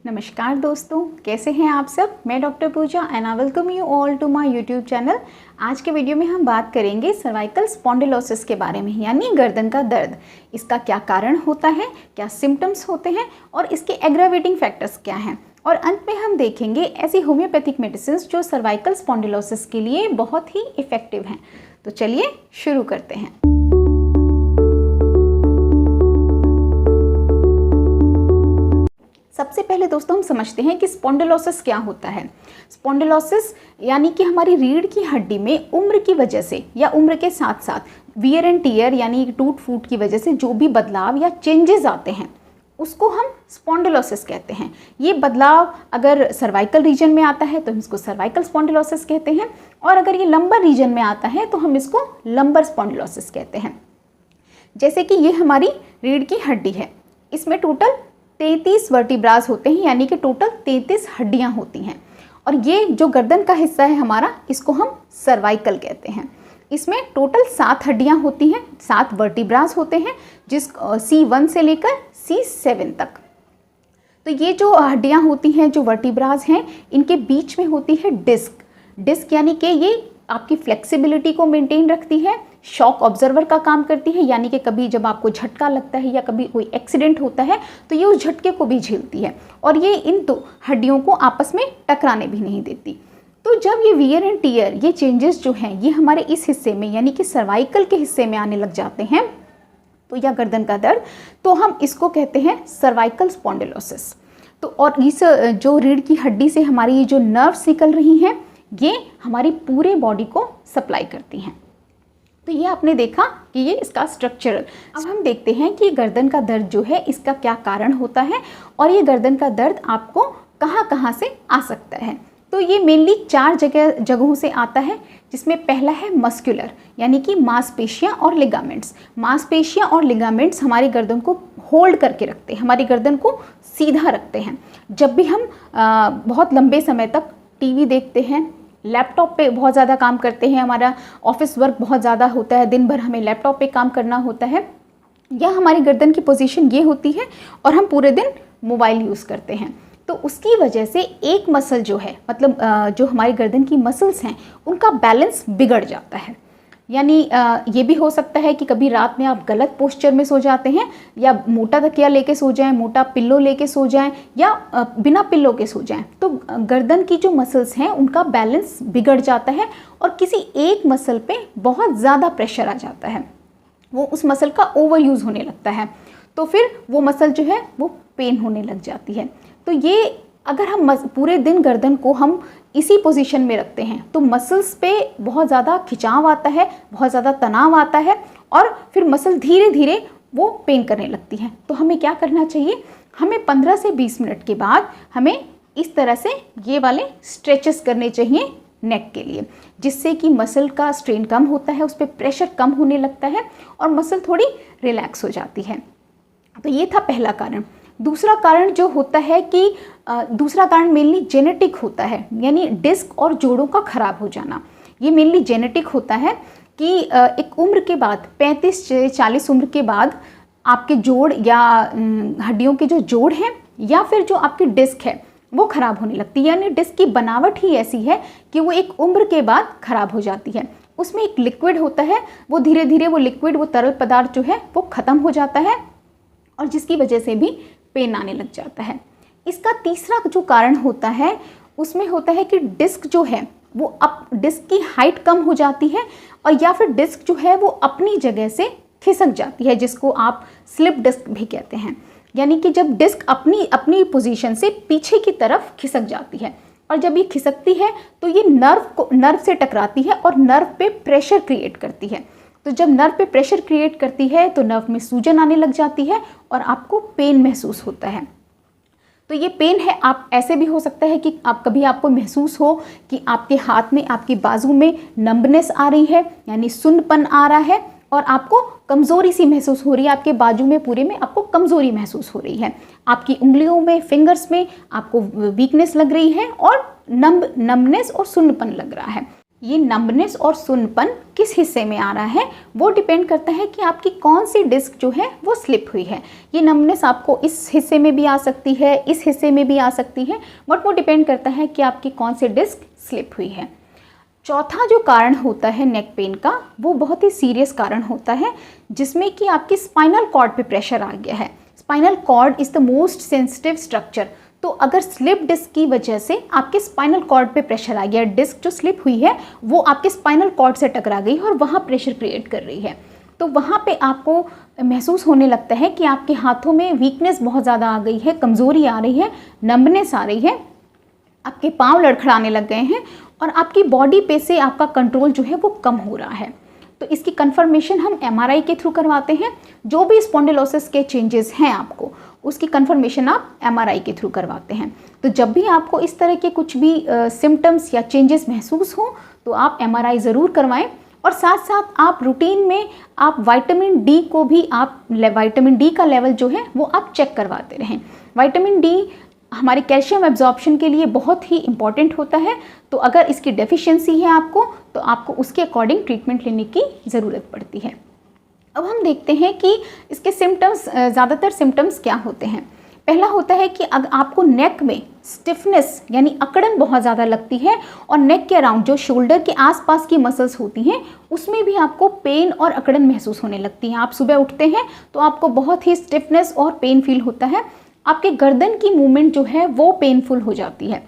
नमस्कार दोस्तों, कैसे हैं आप सब। मैं doctor Pooja and I welcome you all to my YouTube channel. आज के वीडियो में हम बात करेंगे सर्वाइकल स्पॉन्डिलोसिस के बारे में, यानी गर्दन का दर्द। इसका क्या कारण होता है, क्या सिम्टम्स होते हैं और इसके एग्रावेटिंग फैक्टर्स क्या हैं। और अंत में हम देखेंगे ऐसी होम्योपैथिक मेडिसिन जो सर्वाइकल स्पॉन्डिलोसिस के लिए बहुत ही इफ़ेक्टिव हैं। तो चलिए शुरू करते हैं। सबसे पहले दोस्तों हम समझते हैं कि स्पॉन्डिलोसिस क्या होता है। स्पॉन्डिलोसिस यानी कि हमारी रीढ़ की हड्डी में उम्र की वजह से या उम्र के साथ साथ वियर एंड टियर यानी टूट फूट की वजह से जो भी बदलाव या चेंजेस आते हैं उसको हम स्पॉन्डिलोसिस कहते हैं। ये बदलाव अगर सर्वाइकल रीजन में आता है तो हम इसको सर्वाइकल स्पॉन्डिलोसिस कहते हैं, और अगर ये लंबर रीजन में आता है तो हम इसको लंबर स्पॉन्डिलोसिस कहते हैं। जैसे कि ये हमारी रीढ़ की हड्डी है, इसमें टोटल 33 वर्टिब्रास होते हैं, यानी कि टोटल 33 हड्डियां होती हैं। और ये जो गर्दन का हिस्सा है हमारा, इसको हम सर्वाइकल कहते हैं। इसमें टोटल 7 हड्डियां होती हैं, 7 वर्टिब्रास होते हैं, जिस C1 से लेकर C7 तक। तो ये जो हड्डियां होती हैं, जो वर्टिब्रास हैं, इनके बीच में होती है डिस्क यानी कि ये आपकी फ्लेक्सिबिलिटी को मेंटेन रखती है, शॉक ऑब्जर्वर का काम करती है, यानी कि कभी जब आपको झटका लगता है या कभी कोई एक्सीडेंट होता है तो ये उस झटके को भी झेलती है, और ये इन दो हड्डियों को आपस में टकराने भी नहीं देती। तो जब ये वियर एंड टियर, ये चेंजेस जो हैं, ये हमारे इस हिस्से में यानी कि सर्वाइकल के हिस्से में आने लग जाते हैं, तो या गर्दन का दर्द, तो हम इसको कहते हैं सर्वाइकल स्पॉन्डिलोसिस। तो और इस जो रीढ़ की हड्डी से हमारी ये जो नर्व्स निकल रही हैं, ये हमारी पूरे बॉडी को सप्लाई करती हैं। तो ये आपने देखा कि ये इसका स्ट्रक्चरल। अब हम देखते हैं कि गर्दन का दर्द जो है इसका क्या कारण होता है, और ये गर्दन का दर्द आपको कहाँ से आ सकता है। तो ये मेनली 4 जगहों से आता है, जिसमें पहला है मस्कुलर, यानी कि मांसपेशियाँ और लिगामेंट्स। मांसपेशियाँ और लिगामेंट्स हमारी गर्दन को होल्ड करके रखते हैं, हमारी गर्दन को सीधा रखते हैं। जब भी हम बहुत लंबे समय तक टीवी देखते हैं, लैपटॉप पे बहुत ज़्यादा काम करते हैं, हमारा ऑफिस वर्क बहुत ज़्यादा होता है, दिन भर हमें लैपटॉप पे काम करना होता है, या हमारी गर्दन की पोजीशन ये होती है और हम पूरे दिन मोबाइल यूज़ करते हैं, तो उसकी वजह से एक मसल जो है, मतलब जो हमारी गर्दन की मसल्स हैं, उनका बैलेंस बिगड़ जाता है। यानी ये भी हो सकता है कि कभी रात में आप गलत पोस्चर में सो जाते हैं, या मोटा तकिया लेके सो जाएं, मोटा पिल्लो लेके सो जाएं, या बिना पिल्लो के सो जाएं, तो गर्दन की जो मसल्स हैं उनका बैलेंस बिगड़ जाता है, और किसी एक मसल पे बहुत ज़्यादा प्रेशर आ जाता है, वो उस मसल का ओवर यूज़ होने लगता है, तो फिर वो मसल जो है वो पेन होने लग जाती है। तो ये अगर हम पूरे दिन गर्दन को हम इसी पोजीशन में रखते हैं तो मसल्स पे बहुत ज़्यादा खिंचाव आता है, बहुत ज़्यादा तनाव आता है, और फिर मसल धीरे धीरे वो पेन करने लगती है। तो हमें क्या करना चाहिए, हमें 15 से 20 मिनट के बाद हमें इस तरह से ये वाले स्ट्रेचेस करने चाहिए नेक के लिए, जिससे कि मसल का स्ट्रेन कम होता है, उस पर प्रेशर कम होने लगता है और मसल थोड़ी रिलैक्स हो जाती है। तो ये था पहला कारण। दूसरा कारण जो होता है कि दूसरा कारण मेनली जेनेटिक होता है, यानी डिस्क और जोड़ों का ख़राब हो जाना। ये मेनली जेनेटिक होता है कि एक उम्र के बाद 35 से 40 उम्र के बाद आपके जोड़ या हड्डियों के जो जोड़ हैं या फिर जो आपकी डिस्क है वो ख़राब होने लगती है। यानी डिस्क की बनावट ही ऐसी है कि वो एक उम्र के बाद ख़राब हो जाती है। उसमें एक लिक्विड होता है, वो धीरे धीरे वो लिक्विड, वो तरल पदार्थ जो है वो ख़त्म हो जाता है, और जिसकी वजह से भी पेन आने लग जाता है। इसका तीसरा जो कारण होता है उसमें होता है कि डिस्क जो है वो डिस्क की हाइट कम हो जाती है, और या फिर डिस्क जो है वो अपनी जगह से खिसक जाती है, जिसको आप स्लिप डिस्क भी कहते हैं। यानी कि जब डिस्क अपनी पोजीशन से पीछे की तरफ खिसक जाती है, और जब ये खिसकती है तो ये नर्व से टकराती है और नर्व पे प्रेशर क्रिएट करती है। तो जब नर्व पे प्रेशर क्रिएट करती है तो नर्व में सूजन आने लग जाती है और आपको पेन महसूस होता है। तो ये पेन है, आप ऐसे भी हो सकता है कि आपको महसूस हो कि आपके हाथ में, आपकी बाजू में नंबनेस आ रही है, यानी सुन्नपन आ रहा है, और आपको कमज़ोरी सी महसूस हो रही है, आपके बाजू में पूरे में आपको कमज़ोरी महसूस हो रही है, आपकी उंगलियों में, फिंगर्स में आपको वीकनेस लग रही है, और नंबनेस और सुन्नपन लग रहा है। ये नंबनेस और सुन्नपन किस हिस्से में आ रहा है वो डिपेंड करता है कि आपकी कौन सी डिस्क जो है वो स्लिप हुई है। ये नंबनेस आपको इस हिस्से में भी आ सकती है, इस हिस्से में भी आ सकती है, बट वो डिपेंड करता है कि आपकी कौन सी डिस्क स्लिप हुई है। चौथा जो कारण होता है नेक पेन का, वो बहुत ही सीरियस कारण होता है, जिसमें कि आपकी स्पाइनल कॉर्ड पे प्रेशर आ गया है। Spinal cord is the most sensitive structure. तो अगर स्लिप डिस्क की वजह से आपके स्पाइनल कॉर्ड पे प्रेशर आ गया, डिस्क जो स्लिप हुई है वो आपके स्पाइनल कॉर्ड से टकरा गई और वहाँ प्रेशर क्रिएट कर रही है, तो वहाँ पे आपको महसूस होने लगता है कि आपके हाथों में वीकनेस बहुत ज़्यादा आ गई है, कमज़ोरी आ रही है, नंबनेस आ रही है, आपके पाँव लड़खड़ाने लग गए हैं और आपकी बॉडी पे से आपका कंट्रोल जो है वो कम हो रहा है। तो इसकी कंफर्मेशन हम एमआरआई के थ्रू करवाते हैं। जो भी स्पॉन्डिलोसिस के चेंजेस हैं आपको, उसकी कंफर्मेशन आप एमआरआई के थ्रू करवाते हैं। तो जब भी आपको इस तरह के कुछ भी सिम्टम्स या चेंजेस महसूस हो तो आप एमआरआई ज़रूर करवाएं, और साथ साथ आप रूटीन में आप विटामिन डी को भी, आप विटामिन डी का लेवल जो है वो आप चेक करवाते रहें। विटामिन डी हमारे कैल्शियम एब्जॉर्प्शन के लिए बहुत ही इम्पॉर्टेंट होता है, तो अगर इसकी डेफिशिएंसी है आपको तो आपको उसके अकॉर्डिंग ट्रीटमेंट लेने की ज़रूरत पड़ती है। अब हम देखते हैं कि इसके सिम्टम्स, ज़्यादातर सिम्टम्स क्या होते हैं। पहला होता है कि अगर आपको नेक में स्टिफनेस यानी अकड़न बहुत ज़्यादा लगती है, और नेक के अराउंड जो शोल्डर के आसपास की मसल्स होती हैं उसमें भी आपको पेन और अकड़न महसूस होने लगती है। आप सुबह उठते हैं तो आपको बहुत ही स्टिफनेस और पेन फील होता है। आपके गर्दन की मूवमेंट जो है वो पेनफुल हो जाती है।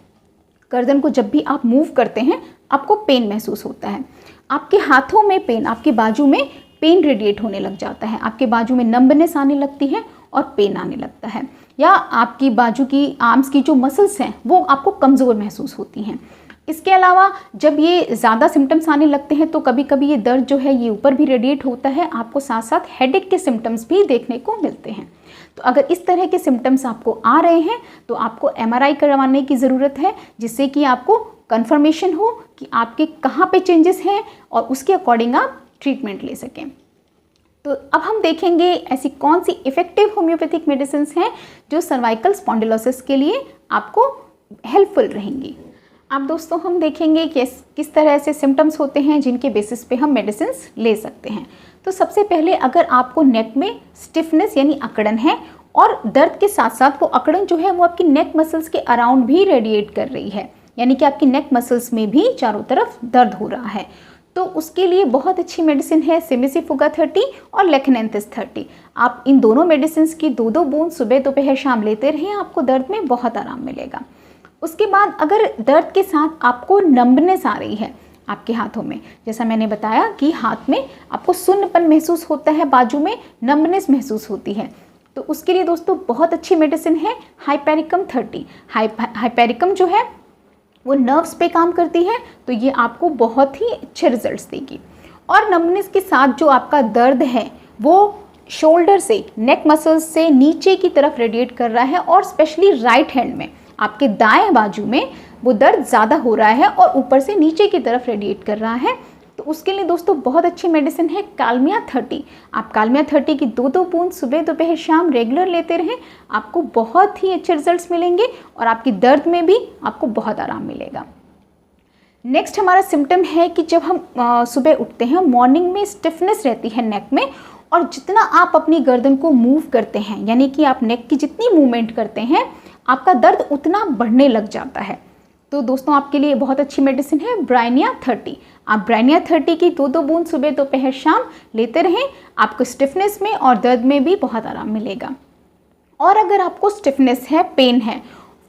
गर्दन को जब भी आप मूव करते हैं आपको पेन महसूस होता है। आपके हाथों में पेन, आपके बाजू में पेन रेडिएट होने लग जाता है, आपके बाजू में नंबनेस आने लगती है और पेन आने लगता है, या आपकी बाजू की आर्म्स की जो मसल्स हैं वो आपको कमज़ोर महसूस होती हैं। इसके अलावा जब ये ज़्यादा सिम्टम्स आने लगते हैं तो कभी कभी ये दर्द जो है ये ऊपर भी रेडिएट होता है, आपको साथ साथ हेडेक के सिम्टम्स भी देखने को मिलते हैं। तो अगर इस तरह के सिम्टम्स आपको आ रहे हैं तो आपको एमआरआई करवाने की ज़रूरत है, जिससे कि आपको कंफर्मेशन हो कि आपके कहाँ पे चेंजेस हैं और उसके अकॉर्डिंग आप ट्रीटमेंट ले सकें। तो अब हम देखेंगे ऐसी कौन सी इफ़ेक्टिव होम्योपैथिक मेडिसिन हैं जो सर्वाइकल स्पॉन्डिलोसिस के लिए आपको हेल्पफुल रहेंगी। अब दोस्तों हम देखेंगे कि किस तरह से सिम्टम्स होते हैं जिनके बेसिस पे हम मेडिसिन ले सकते हैं। तो सबसे पहले अगर आपको नेक में स्टिफनेस यानी अकड़न है और दर्द के साथ साथ वो अकड़न जो है वो आपकी नेक मसल्स के अराउंड भी रेडिएट कर रही है, यानी कि आपकी नेक मसल्स में भी चारों तरफ दर्द हो रहा है, तो उसके लिए बहुत अच्छी मेडिसिन है सिमिसिफुगा 30 और लेकेनेंथिस 30। आप इन दोनों मेडिसिन की 2-2 बूंद सुबह दोपहर शाम लेते रहें, आपको दर्द में बहुत आराम मिलेगा। उसके बाद अगर दर्द के साथ आपको नंबनेस आ रही है आपके हाथों में, जैसा मैंने बताया कि हाथ में आपको सुन्नपन महसूस होता है, बाजू में नंबनेस महसूस होती है, तो उसके लिए दोस्तों बहुत अच्छी मेडिसिन है हाइपेरिकम 30। हाइपेरिकम जो है वो नर्व्स पे काम करती है, तो ये आपको बहुत ही अच्छे रिजल्ट्स देगी। और नंबनेस के साथ जो आपका दर्द है वो शोल्डर से, नेक मसल्स से नीचे की तरफ रेडिएट कर रहा है, और स्पेशली राइट हैंड में आपके दाएं बाजू में वो दर्द ज़्यादा हो रहा है और ऊपर से नीचे की तरफ रेडिएट कर रहा है, तो उसके लिए दोस्तों बहुत अच्छी मेडिसिन है कालमिया 30। आप कालमिया 30 की 2-2 बूंद सुबह दोपहर शाम रेगुलर लेते रहें, आपको बहुत ही अच्छे रिजल्ट्स मिलेंगे और आपकी दर्द में भी आपको बहुत आराम मिलेगा। नेक्स्ट हमारा सिम्टम है कि जब हम सुबह उठते हैं, मॉर्निंग में स्टिफनेस रहती है नेक में, और जितना आप अपनी गर्दन को मूव करते हैं, यानी कि आप नेक की जितनी मूवमेंट करते हैं आपका दर्द उतना बढ़ने लग जाता है। तो दोस्तों आपके लिए बहुत अच्छी मेडिसिन है ब्राइनिया 30। आप ब्राइनिया 30 की 2-2 बूंद सुबह दोपहर शाम लेते रहें, आपको स्टिफनेस में और दर्द में भी बहुत आराम मिलेगा। और अगर आपको स्टिफनेस है, पेन है,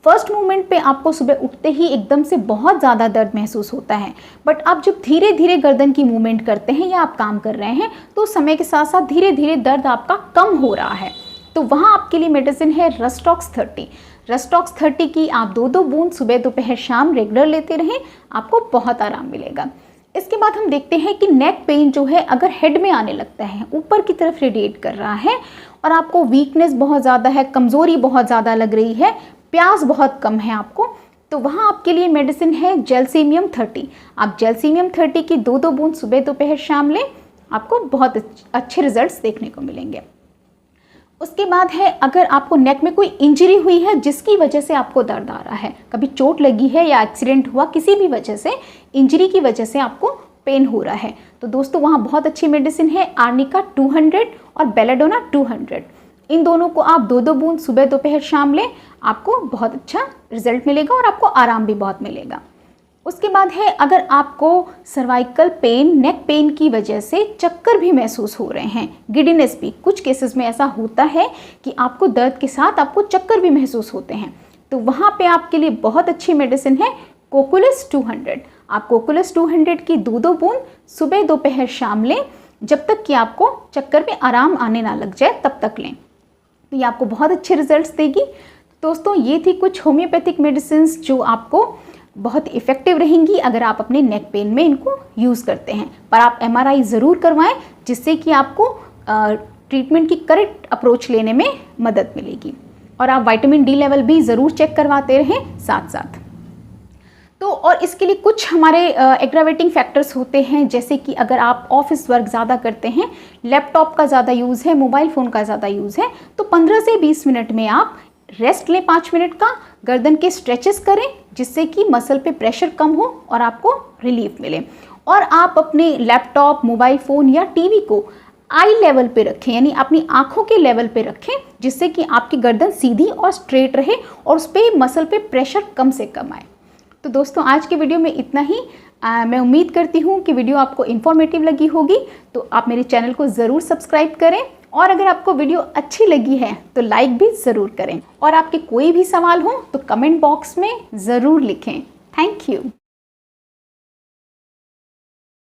फर्स्ट मूवमेंट पे आपको सुबह उठते ही एकदम से बहुत ज़्यादा दर्द महसूस होता है, बट आप जब धीरे धीरे गर्दन की मूवमेंट करते हैं या आप काम कर रहे हैं तो समय के साथ साथ धीरे धीरे दर्द आपका कम हो रहा है, तो वहाँ आपके लिए मेडिसिन है रस्टॉक्स 30। रस्टॉक्स 30 की आप 2-2 बूंद सुबह दोपहर शाम रेगुलर लेते रहें, आपको बहुत आराम मिलेगा। इसके बाद हम देखते हैं कि नेक पेन जो है अगर हेड में आने लगता है, ऊपर की तरफ रेडिएट कर रहा है और आपको वीकनेस बहुत ज़्यादा है, कमज़ोरी बहुत ज़्यादा लग रही है, प्यास बहुत कम है आपको, तो वहाँ आपके लिए मेडिसिन है जेलसीमियम 30। आप जेलसीमियम 30 की 2-2 बूंद सुबह दोपहर शाम लें, आपको बहुत अच्छे रिजल्ट्स देखने को मिलेंगे। उसके बाद है, अगर आपको नेक में कोई इंजरी हुई है जिसकी वजह से आपको दर्द आ रहा है, कभी चोट लगी है या एक्सीडेंट हुआ, किसी भी वजह से इंजरी की वजह से आपको पेन हो रहा है, तो दोस्तों वहाँ बहुत अच्छी मेडिसिन है आर्निका 200 और बेलाडोना 200। इन दोनों को आप 2-2 बूंद सुबह दोपहर शाम लें, आपको बहुत अच्छा रिजल्ट मिलेगा और आपको आराम भी बहुत मिलेगा। उसके बाद है, अगर आपको सर्वाइकल पेन, नेक पेन की वजह से चक्कर भी महसूस हो रहे हैं, गिडीनेस भी, कुछ केसेस में ऐसा होता है कि आपको दर्द के साथ आपको चक्कर भी महसूस होते हैं, तो वहाँ पे आपके लिए बहुत अच्छी मेडिसिन है कोकुलस 200। आप कोकुलस 200 की 2-2 बूंद सुबह दोपहर शाम लें, जब तक कि आपको चक्कर में आराम आने ना लग जाए तब तक लें, तो ये आपको बहुत अच्छे रिजल्ट्स देगी। दोस्तों ये थी कुछ होम्योपैथिक मेडिसिन जो आपको बहुत इफ़ेक्टिव रहेंगी अगर आप अपने नेक पेन में इनको यूज़ करते हैं। पर आप MRI ज़रूर करवाएं, जिससे कि आपको ट्रीटमेंट की करेक्ट अप्रोच लेने में मदद मिलेगी। और आप विटामिन D लेवल भी ज़रूर चेक करवाते रहें साथ साथ। तो और इसके लिए कुछ हमारे एग्रावेटिंग फैक्टर्स होते हैं, जैसे कि अगर आप ऑफिस वर्क ज़्यादा करते हैं, लैपटॉप का ज़्यादा यूज़ है, मोबाइल फ़ोन का ज़्यादा यूज़ है, तो 15 से 20 मिनट में आप रेस्ट लें 5 मिनट का, गर्दन के स्ट्रेचेस करें जिससे कि मसल पे प्रेशर कम हो और आपको रिलीफ मिले। और आप अपने लैपटॉप, मोबाइल फ़ोन या टीवी को आई लेवल पे रखें, यानी अपनी आँखों के लेवल पे रखें, जिससे कि आपकी गर्दन सीधी और स्ट्रेट रहे और उस पर मसल पे प्रेशर कम से कम आए। तो दोस्तों आज के वीडियो में इतना ही। मैं उम्मीद करती हूँ कि वीडियो आपको इन्फॉर्मेटिव लगी होगी, तो आप मेरे चैनल को ज़रूर सब्सक्राइब करें, और अगर आपको वीडियो अच्छी लगी है तो लाइक भी ज़रूर करें, और आपके कोई भी सवाल हो तो कमेंट बॉक्स में ज़रूर लिखें। Thank you.